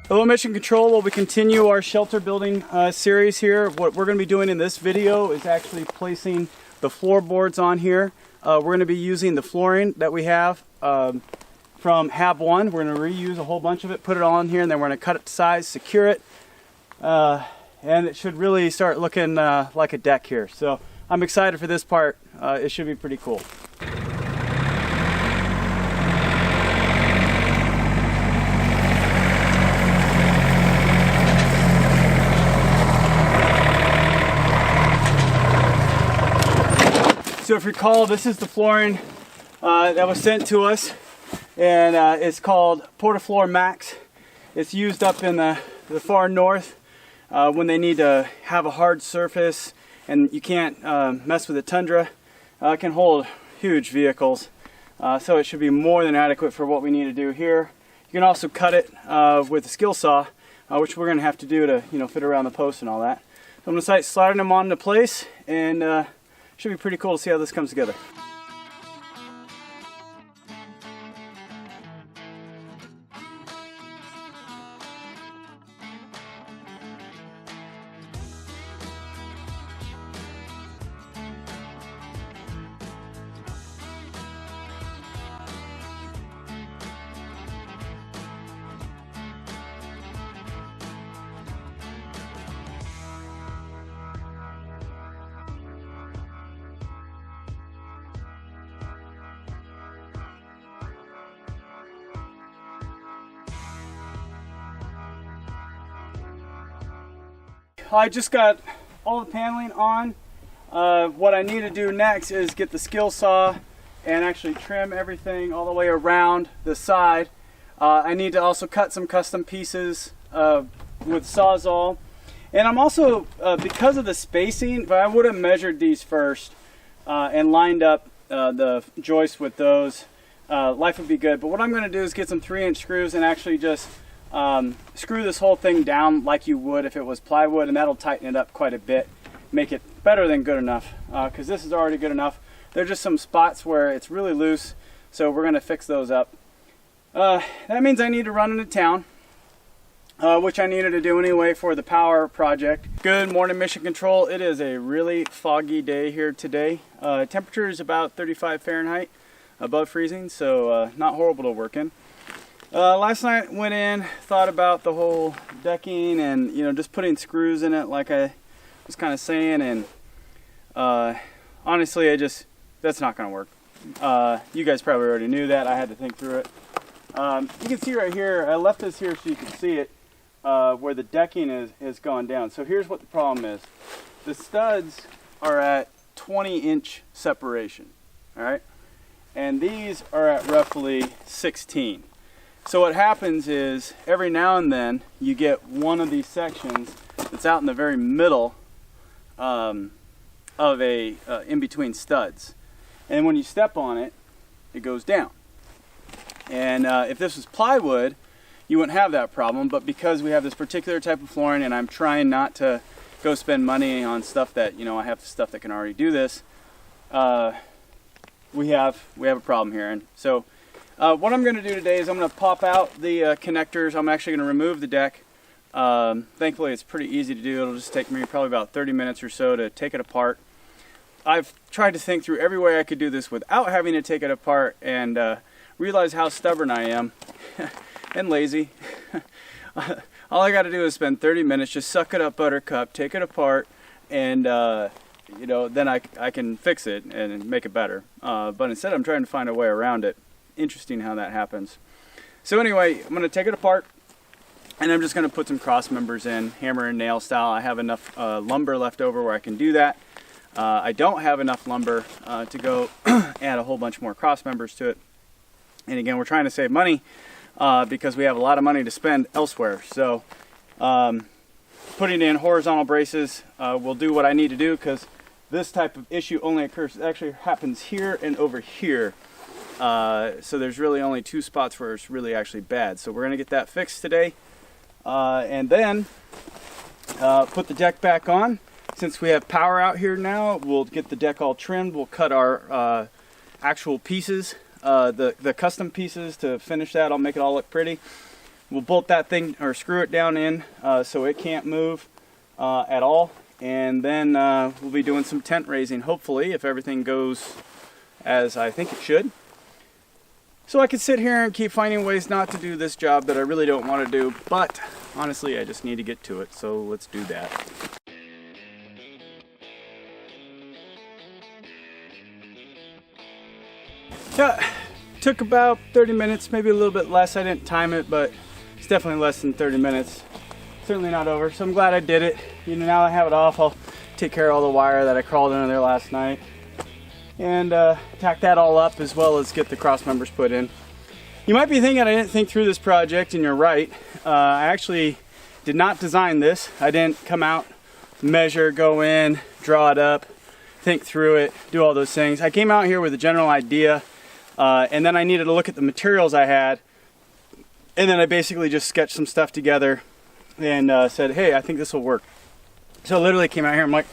Hello Mission Control. Well, we continue our shelter building series here. What we're going to be doing in this video is actually placing the floorboards on here. We're going to be using the flooring that we have from Hab 1. We're going to reuse a whole bunch of it, put it on here, and then we're going to cut it to size, secure it, and it should really start looking like a deck here. So I'm excited for this part. It should be pretty cool. So if you recall, this is the flooring that was sent to us, and it's called Porta Floor Max. It's used up in the far north when they need to have a hard surface and you can't mess with the tundra. It can hold huge vehicles, so it should be more than adequate for what we need to do here. You can also cut it with a skill saw, which we're going to have to do to fit around the post and all that. So I'm going to start sliding them onto place, and should be pretty cool to see how this comes together. I just got all the paneling on. What I need to do next is get the skill saw and actually trim everything all the way around the side. I need to also cut some custom pieces with Sawzall. And I'm also, because of the spacing, if I would have measured these first and lined up the joists with those, life would be good. But what I'm going to do is get some 3-inch screws and actually just screw this whole thing down like you would if it was plywood, and that'll tighten it up quite a bit, make it better than good enough, because this is already good enough. There's just some spots where it's really loose, so we're going to fix those up. That means I need to run into town, which I needed to do anyway for the power project. Good morning, Mission Control. It is a really foggy day here today. Temperature is about 35 Fahrenheit above freezing, so not horrible to work in. Last night went in, thought about the whole decking and just putting screws in it like I was kind of saying, and honestly that's not going to work. You guys probably already knew that. I had to think through it. You can see right here, I left this here so you can see it, where the decking is gone down. So here's what the problem is. The studs are at 20-inch separation, all right? And these are at roughly 16. So what happens is every now and then you get one of these sections that's out in the very middle of in between studs, and when you step on it, it goes down. And if this was plywood, you wouldn't have that problem. But because we have this particular type of flooring, and I'm trying not to go spend money on stuff that I have stuff that can already do this, we have a problem here. And so what I'm going to do today is I'm going to pop out the connectors. I'm actually going to remove the deck. Thankfully it's pretty easy to do. It'll just take me probably about 30 minutes or so to take it apart. I've tried to think through every way I could do this without having to take it apart, and realize how stubborn I am and lazy. All I got to do is spend 30 minutes, just suck it up, buttercup, take it apart, and then I can fix it and make it better. But instead I'm trying to find a way around it. Interesting how that happens. So anyway, I'm going to take it apart, and I'm just going to put some cross members in, hammer and nail style. I have enough lumber left over where I can do that. I don't have enough lumber to go add a whole bunch more cross members to it. And again, we're trying to save money because we have a lot of money to spend elsewhere. So putting in horizontal braces will do what I need to do, because this type of issue only occurs, actually happens here and over here. So there's really only 2 spots where it's really actually bad. So we're going to get that fixed today, and then put the deck back on. Since we have power out here now, we'll get the deck all trimmed. We'll cut our actual pieces, the custom pieces, to finish that. I'll make it all look pretty. We'll bolt that thing or screw it down in so it can't move at all. And then we'll be doing some tent raising, hopefully, if everything goes as I think it should. So I could sit here and keep finding ways not to do this job that I really don't want to do, but honestly I just need to get to it, so let's do that. Yeah, took about 30 minutes, maybe a little bit less. I didn't time it, but it's definitely less than 30 minutes. Certainly not over, so I'm glad I did it. You know, now I have it off, I'll take care of all the wire that I crawled under there last night and tack that all up, as well as get the cross members put in. You might be thinking I didn't think through this project, and you're right. I actually did not design this. I didn't come out, measure, go in, draw it up, think through it, do all those things. I came out here with a general idea, and then I needed to look at the materials I had, and then I basically just sketched some stuff together and said, hey, I think this will work. So I literally came out here, I'm like,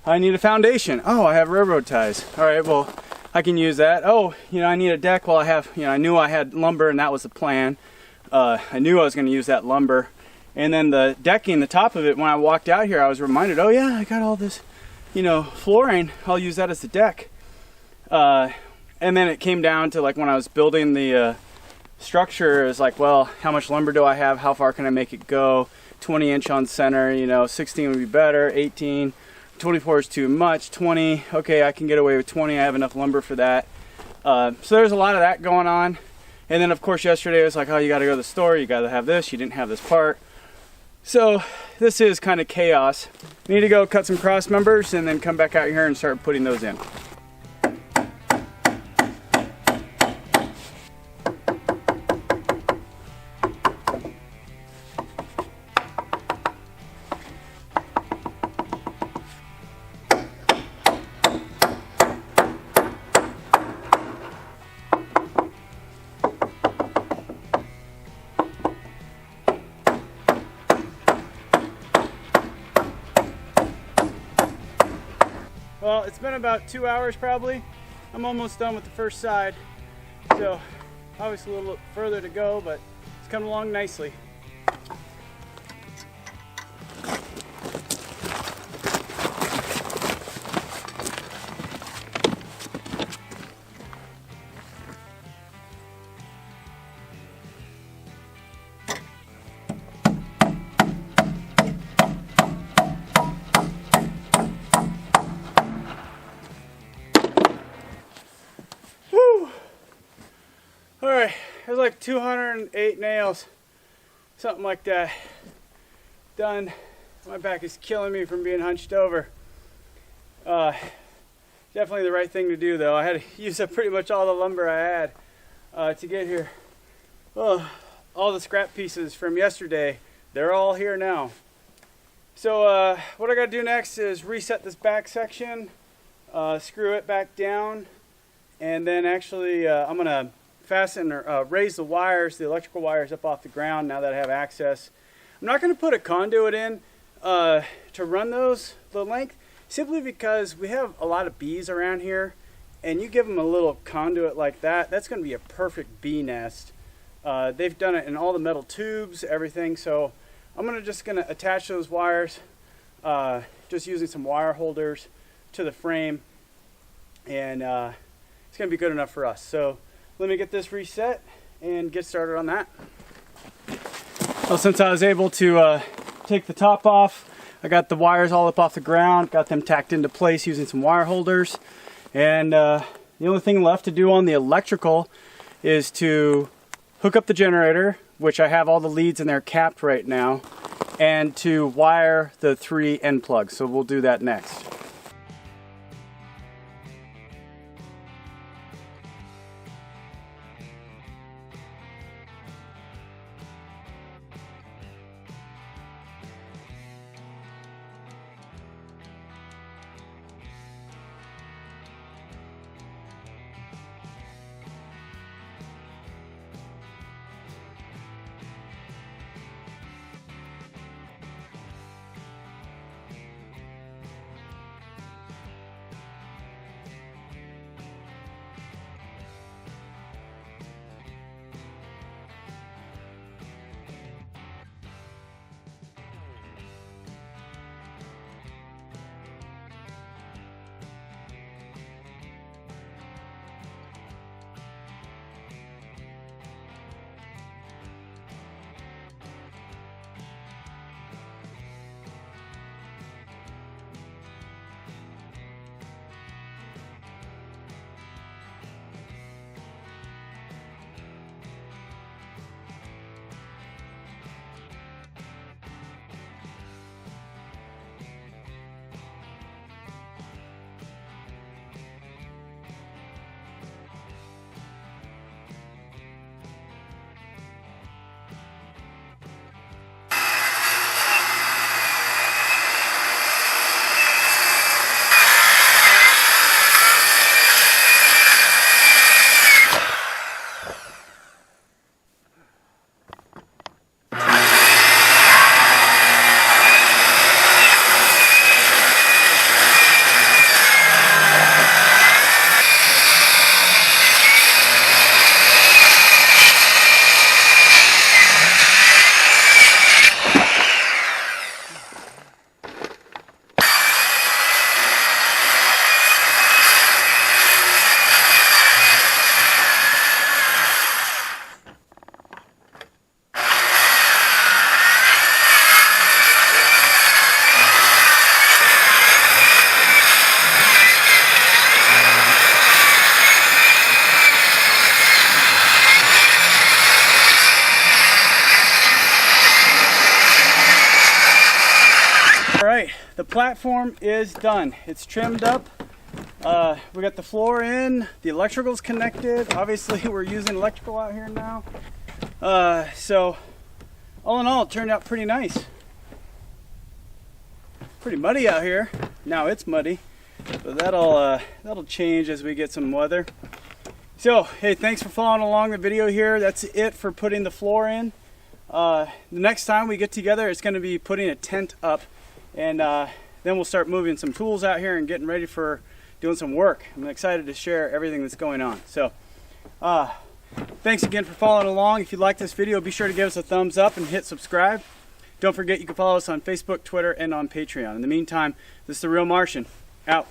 I need a foundation. Oh, I have railroad ties. All right, well, I can use that. Oh, you know, I need a deck. Well, I have, you know, I knew I had lumber, and that was the plan. I knew I was going to use that lumber. And then the decking, the top of it, when I walked out here, I was reminded, oh yeah, I got all this, you know, flooring. I'll use that as the deck. And then it came down to, like, when I was building the structure, it was like, well, how much lumber do I have? How far can I make it go? 20-inch on center, you know, 16 would be better, 18. 24 is too much, 20, okay, I can get away with 20, I have enough lumber for that. So there's a lot of that going on. And then of course yesterday it was like, oh, you gotta go to the store, you gotta have this, you didn't have this part. So this is kind of chaos. I need to go cut some cross members and then come back out here and start putting those in. Well, it's been about 2 hours probably. I'm almost done with the first side. So obviously a little further to go, but it's coming along nicely. Alright, there's like 208 nails, something like that, done. My back is killing me from being hunched over. Definitely the right thing to do though. I had to use up pretty much all the lumber I had to get here. Oh, all the scrap pieces from yesterday, they're all here now. So what I gotta do next is reset this back section, screw it back down, and then actually I'm gonna fasten or raise the wires, the electrical wires up off the ground now that I have access. I'm not going to put a conduit in to run those the length, simply because we have a lot of bees around here, and you give them a little conduit like that, that's going to be a perfect bee nest. They've done it in all the metal tubes, everything, so I'm just going to attach those wires just using some wire holders to the frame, and it's going to be good enough for us. So let me get this reset and get started on that. Well, since I was able to take the top off, I got the wires all up off the ground, got them tacked into place using some wire holders, and the only thing left to do on the electrical is to hook up the generator, which I have all the leads in there capped right now, and to wire the 3 end plugs. So we'll do that next. the platform is done. It's trimmed up. We got the floor in, the electrical's connected. Obviously we're using electrical out here now. So all in all, it turned out pretty nice. Pretty muddy out here. Now it's muddy, but that'll change as we get some weather. So hey, thanks for following along the video here. That's it for putting the floor in. The next time we get together, it's going to be putting a tent up, and then we'll start moving some tools out here and getting ready for doing some work. I'm excited to share everything that's going on. So thanks again for following along. If you like this video, be sure to give us a thumbs up and hit subscribe. Don't forget you can follow us on Facebook, Twitter, and on Patreon. In the meantime, this is The Real Martian, out.